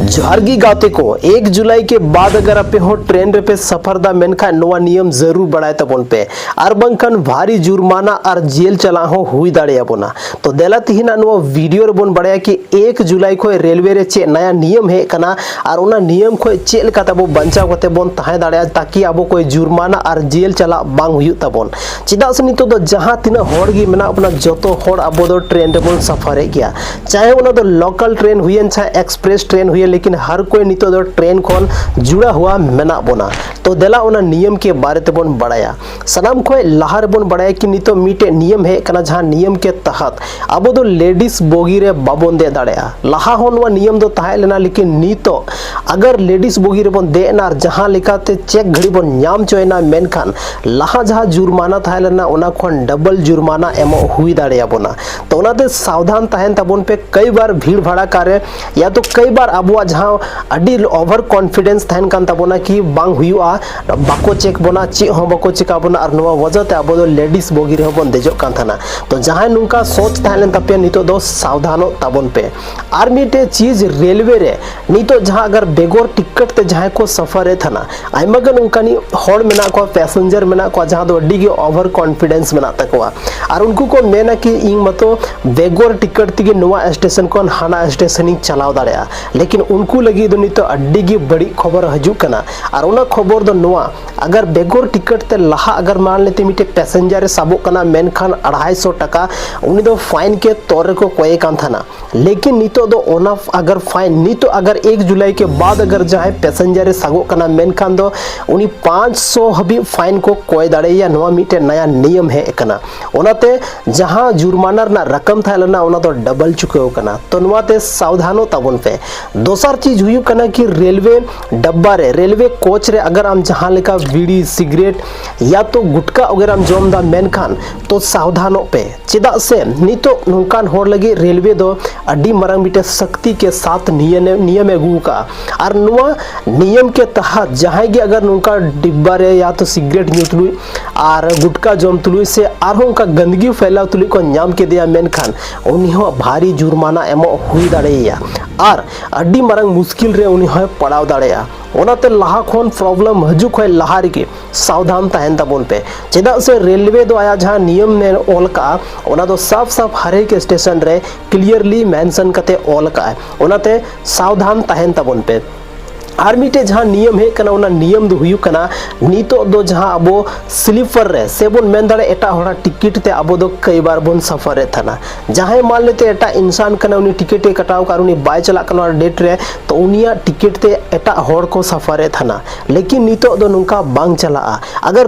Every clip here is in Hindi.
जोहारगी गाते को 1 जुलाई के बाद अगर आपे हो ट्रेन रे पे सफर दा मेनखा नोवा नियम जरूर बढ़ाए तबन पे और बंकन भारी जुर्माना और जेल चला हो हुई दाड़े अबोना। तो देला तिहिना नोवा वीडियो रे बन बढ़ाया कि 1 जुलाई को रेलवे रे चे नया नियम है कना और उना नियम को चे लेका तबो बंचाव कते बन ताहे दाड़े ताकि अब कोई जुर्माना और जेल चला बांग हुई तबन चिदा से नितो दो जहां तिना होड़ गी मेना अपना जतो होड़ अब दो ट्रेन रे बन सफर गया चाहे उना दो लोकल ट्रेन हुईन चाहे एक्सप्रेस ट्रेन हुई लेकिन हर कोई नितो दो ट्रेन खोन जुड़ा हुआ मेना बोना। तो देला उना नियम के बारे ते बन बढ़ाया सनाम को लहार बन बढ़ाया कि नितो मीटे नियम है कना जहां नियम के तहत अब दो लेडीज बोगी रे बाबन दे दाड़या लहा होन वा नियम दो ताहे लेना लेकिन नितो अगर लेडीज बोगी रे बन दे ना जहां लेकाते चेक घड़ी बन नाम चोयना मेनखान लहा जहां जुर्माना ताहे लेना उना खोन डबल जुर्माना एमो हुई दाड़या बोना। तो उनाते सावधान ताहेन तबन पे कई बार भीड़ भाड़ा करे या तो कई बार अबुआ जहां अडी ओवर कॉन्फिडेंस थान कान तबोना कि बांग हुआ बाको चेक बोना चे हो बाको चेक बोना और नवा वजह ते अब दो लेडीज बोगी रे बन देजो कान थाना। तो जहां नुका सोच थालेन तपे नितो दो सावधानो तबन पे आर मिटे चीज रेलवे रे नितो जहां अगर बेगोर टिकट ते जहां को सफर रे थाना आइमागन उनकानी होड़ मेना को पैसेंजर मेना को जहां दो अडी के ओवर कॉन्फिडेंस मेना तकवा और उनको को मेना कि इंग मतो बेगोर टिकट तिगे नवा स्टेशन को हाना स्टेशनिंग चलाव दाड़या लेकिन उनको लगी दो नितो अड्डी की बड़ी खबर हजू कना और उना खबर दो नवा अगर बेगोर टिकट ते लहा अगर मान लेते मिटे पैसेंजर साबो कना मेनखान 250 टका उनी दो फाइन के तौर को कोई कान थाना लेकिन नितो दो ओना अगर फाइन नितो अगर 1 जुलाई के बाद अगर जाए पैसेंजर सागो कना मेनखान दो उनी 500 हबी फाइन को कोई दाड़े या नवा मिटे नया नियम है कना ओनाते जहां जुर्माना ना रकम था लेना ओना तो डबल चुके हो कना। तो नवाते सावधानो तबन पे दोसर चीज हुई कना कि रेलवे डब्बा रे रेलवे कोच रे अगर हम जहां लेका बीड़ी सिगरेट या तो गुटका वगैरह हम जोम दा मेनखान तो सावधानो पे चिदा से नितो नुकान होड़ लगी रेलवे दो अड्डी मरंग मिटे शक्ति के साथ नियम अगू का और नुआ नियम के तहत जहां की अगर नुका डिब्बा रे या तो सिगरेट न्यू तुलुई और गुटका जोम तुलुई से और उनका गंदगी फैलाव तुलुई को नाम के दिया मेनखान उन्हीं हो भारी जुर्माना एमो हुई दाड़ेया और अड्डी मरंग मुश्किल रे उन्हीं हो पड़ाव दाड़ेया ओनाते लहा खोन प्रॉब्लम हजू खो लहा रे सावधान तहन तबन पे चेदा से रेलवे दो आया जहां नियम में ओल का ओना दो साफ साफ हर एक स्टेशन रे क्लियरली मेंशन कते ओल का ओनाते सावधान तहन तबन पे आर मिटे जहां नियम है कना उना नियम दो हुयु कना नितो दो जहां अबो स्लीपर रे सेबन मेन दाड़े एटा होड़ा टिकट ते अबो दो कई बार बन सफर रे थाना जहां मान लेते एटा इंसान कना उनी टिकट ए कटाव कर उनी बाय चला कना डेट रे तो उनिया टिकट ते एटा होड़ को सफर रे थाना लेकिन नितो दो नुका बांग चला अगर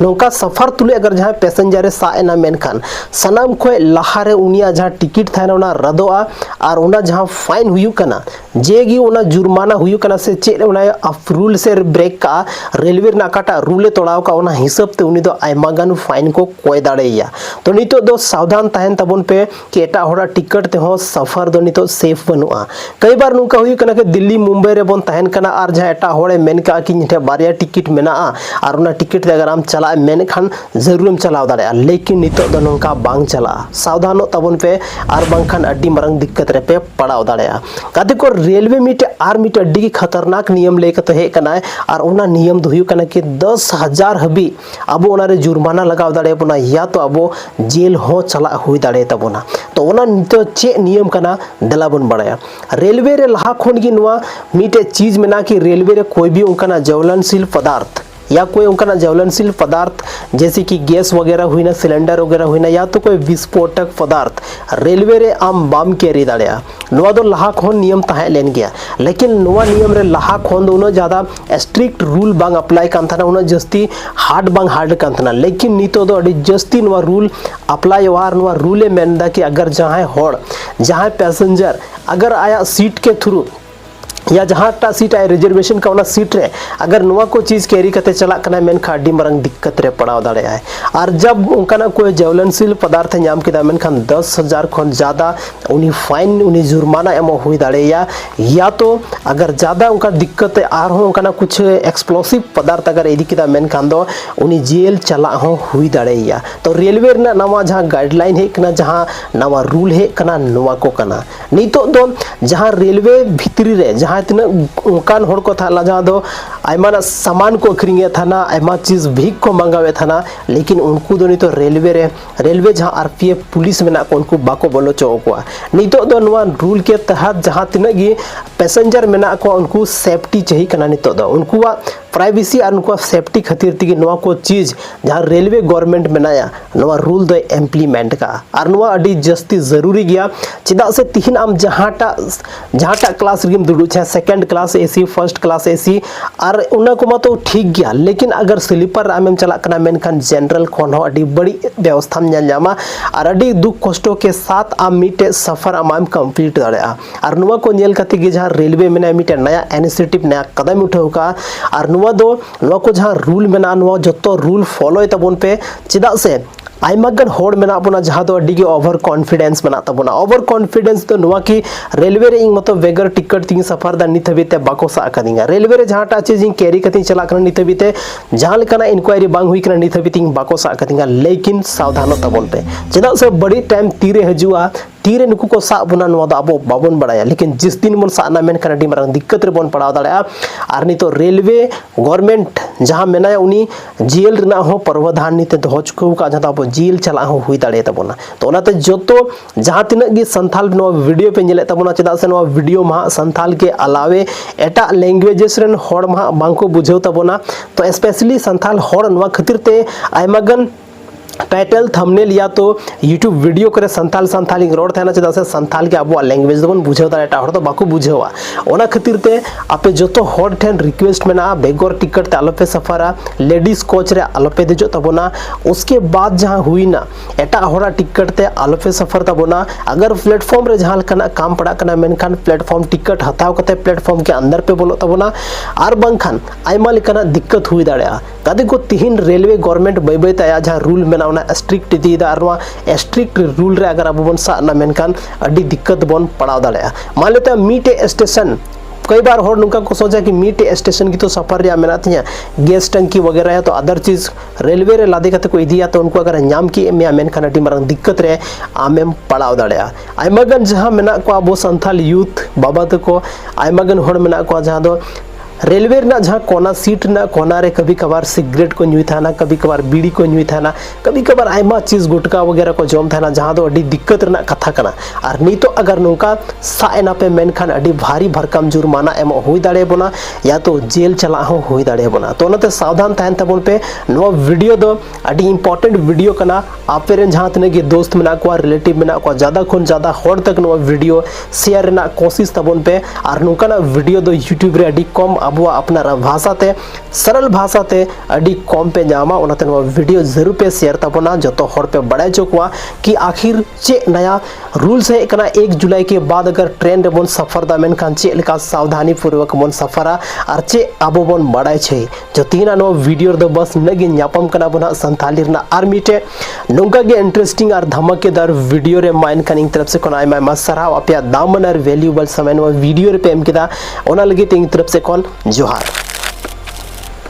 नुका सफर तुले अगर जहां पैसेंजर रे सा एना मेनखान सनाम खोय लहारे उनिया जहां टिकट थाना उना रदोआ और उना जहां फाइन हुयु कना जेगी उना जुर्माना हुयु कना से चेक उना रूल से ब्रेक का रेलवे ना काटा रूले तोड़ाव का उना हिसाब ते उनी दो आइमागान फाइन को कोय दाड़ेया। तो नितो दो सावधान तहन तबन पे कि एटा होड़ा टिकट ते हो सफर दो नितो सेफ बनुआ कई बार नुका हुयु कना के दिल्ली मुंबई रे बन तहन कना और जहां एटा होड़े मेन का कि निठे बारिया टिकट मेना और उना टिकट ते अगर हम चला मेन खान जरूर चलाव दाड़ेया लेकिन नितो दो नुका बांग चला सावधानो तबन पे और बांगखान अड्डी मरंग दिक्कत रे पे पड़ाव दाड़ेया काते को रेलवे मिटे आर मिटे अड्डी की खतरनाक नियम लेके तो हे कना और उना नियम दो हुयु कना कि 10,000 हबी अब उना रे जुर्माना लगाव दाड़े बना या तो अब जेल हो चला हुई दाड़े तबोना। तो उना नितो चे नियम कना दला बन बढ़ाया रेलवे रे लहा खोन की नुआ मिटे चीज में ना कि रेलवे रे कोई भी उनका ज्वलनशील पदार्थ या कोई उनका ज्वलनशील पदार्थ जैसे कि गैस वगैरह हुई ना सिलेंडर वगैरह हुई ना या तो कोई विस्फोटक पदार्थ रेलवे रे आम बाम कैरी दाड़िया नुआ दो लहा खोन नियम ताहे लेन गया लेकिन नुआ नियम रे लहा खोन दो उना ज्यादा स्ट्रिक्ट रूल बांग अप्लाई कान थाना उना जस्ती हार्ड बांग हार्ड कान थाना लेकिन नितो दो अडी जस्ती नुआ रूल अप्लाई वार नुआ रूले मेनदा कि अगर जहां होड़ जहां पैसेंजर अगर आया सीट के थ्रू या जहाँ टा सीट है रिजर्वेशन का सीट रे अगर नुआ को चीज कैरी करते चला कना मेनखा अड्डी मरंग दिक्कत रे पड़ाव दाड़े है। और जब उनका कोई ज्वलनशील पदार्थ नाम किया मेनखान 10,000 खन ज़्यादा उन्हीं फाइन उन्हीं जुर्माना एम हुई दाड़े या तो अगर ज़्यादा उनका दिक्कत और उनका कुछ एक्सप्लोसिव पदार्थ अगर इदी किया मेनखान दो उन्हीं जेल चला हुई दाड़े। तो रेलवे नवा जहाँ गाइडलाइन है जहाँ नवा रूल है नुआ को कना नितो दो जहाँ रेलवे भितरी रे जहाँ तीन होड़ को था जहाँ दो आयमा सामान को अखरींगे था ना आयमा चीज भीख को मंगावे था ना लेकिन उनको दो नहीं तो रेलवे जहाँ आरपीएफ पुलिस में ना को उनको बाको बोलो चौकुआ नितो दो नुआ रूल के तहत जहाँ तीन गी पैसेंजर में ना को उनको सेफ्टी चाहिए कना नितो दो उनको प्राइवेसी और उनको सेफ्टी खातिर तीगी नुआ को चीज जहाँ रेलवे गवर्नमेंट बनाया नुआ रूल दो इम्प्लीमेंट का और नुआ अड़ी जस्ती जरूरी गया चिदा से तीन आम जहाँ टा क्लास रिम दुड़ू छे second class AC first class AC और उन्ना को तो ठीक गया लेकिन अगर स्लीपर आमेम चला कना मेनखान जनरल खन हो अड़ी बड़ी व्यवस्था में जामा और अड़ी दुख कष्टों के साथ आम मीटे सफर आम कंप्लीट दाड़ा और नुआ को नेल कते गे जहाँ रेलवे में मीटे नया इनिशिएटिव नया कदम उठाव का और नुआ को जहाँ रूल में जो रूल फॉलो तबन पे चिदा से आयमागन होड़ मेना बना जहाँ दो अड्डी ओवर कॉन्फिडेंस बना तबना ओवर कॉन्फिडेंस तो नुआ की रेलवे रे इंग मतो वेगर टिकट तीन सफर दा नित हबीते बाको सा कदिंगा रेलवे रे जहाँ टा चीज कैरी कती चला कर नित हबीते जहाँ लेकाना इंक्वायरी बांग हुई कर नित हबीते बाको सा कदिंगा लेकिन सावधानो तबन पे चेदा से बड़ी टाइम तीरे हजुआ तीरे नुकु को सा बना नुआ दा अबो बाबन बड़ाया लेकिन जिस दिन मन साना मेन कर अड्डी मारंग दिक्कत रे बन पड़ाव दाड़ा और नहीं तो रेलवे गवर्नमेंट जहाँ मेनाया उनी जेल रना हो प्रावधान निते दो चुकौ का जहाँ अब जेल चला हो हुई दाड़े तबना तो ओनाते जोतो जहाँ तिनक गी संथाल नो वीडियो पे नेले तबना चेदा से नो वीडियो मा संथाल के अलावे एटा लैंग्वेजेस रेन होड़ मा बांको बुझेव तबना तो स्पेशली संथाल होड़ नवा खातिर ते आयमागन टाइटल थंबनेल या तो यूट्यूब वीडियो करे संथाल रोड थाना चेदा से संथाल के अब लैंग्वेज दबन बुझेव दाड़ा एटा होड़ तो बाको बुझेवा ओना खातिर ते आपे जोतो होड़ ठेन रिक्वेस्ट मेना बेगर टिकट ते आलोपे सफरा लेडीज कोच रे आलोपे देजो तबना उसके बाद जहां हुई ना एटा होड़ा टिकट ते आलोपे सफर तबना अगर प्लेटफॉर्म रे जहां कना काम पड़ा कना मेनखान प्लेटफॉर्म टिकट हताव कते प्लेटफॉर्म के अंदर पे बोलो तबना और बंखान आयमा लेकाना दिक्कत हुई दाड़ा कदे को तीन रेलवे गवर्नमेंट बै तया जहां रूल मेना स्ट्रिक्ट इदीदा और स्ट्रिक्ट रूल रे अगर अब बन साना मेनखान अड्डी दिक्कत बन पड़ाव दाड़ा मान लेते मीटे स्टेशन कई बार होड़ नुका को सोचा कि मीटे स्टेशन की तो सफर या मेना थिया गैस टंकी वगैरह है तो अदर चीज रेलवे रे लादे कते को इदिया तो उनको अगर नाम की में मेनखान अड्डी मारंग दिक्कत रे आमेम पड़ाव दाड़ा आयमागन जहां मेना को अब संथाल यूथ बाबा तको आयमागन होड़ मेना को जहां दो रेलवे ना जहाँ कोना सीट ना कोना रे कभी कभार सिगरेट को न्यूई था ना कभी कभार बीड़ी को न्यूई था ना कभी कभार आयमा चीज गुटका वगैरह को जम था ना जहाँ दो अड्डी दिक्कत रना कथा कना और नहीं तो अगर नुका साएना पे मेनखान अड्डी भारी भरकम जुर्माना एम हुई दाड़े बना या तो जेल चला हो हुई दाड़े बना तो ओनाते सावधान तहन तबन पे नो वीडियो दो अड्डी इंपॉर्टेंट वीडियो कना आपे रेन जहाँ तने के दोस्त मेना को रिलेटिव मेना को ज्यादा खुन ज्यादा होड़ तक नो वीडियो शेयर रेना कोशिश तबन पे और नुका ना वीडियो दो यूट्यूब रे अड्डी कम अब अपना भाषा ते सरल भाषा ते अड्डी कम पे जामा ओनाते वीडियो जरूर पे शेयर तबना जो तो होड़ पे बड़ा चुकवा कि आखिर चे नया रूल्स है कना 1 जुलाई के बाद अगर ट्रेन रे बन सफर दा मेनखान चे लेका सावधानी पूर्वक बन सफरा और चे अब बन बड़ा छे जो तीना नो वीडियो दो बस नगे न्यापम कना बना संथाली रना आर्मी टे नोंका गे इंटरेस्टिंग और धमाकेदार वीडियो रे माइन कनिंग तरफ से कोना आयमा सराव अपया दामन और वैल्यूएबल समय नो वीडियो रे पे एम किदा ओना लगे तिंग तरफ से कोन जोहार।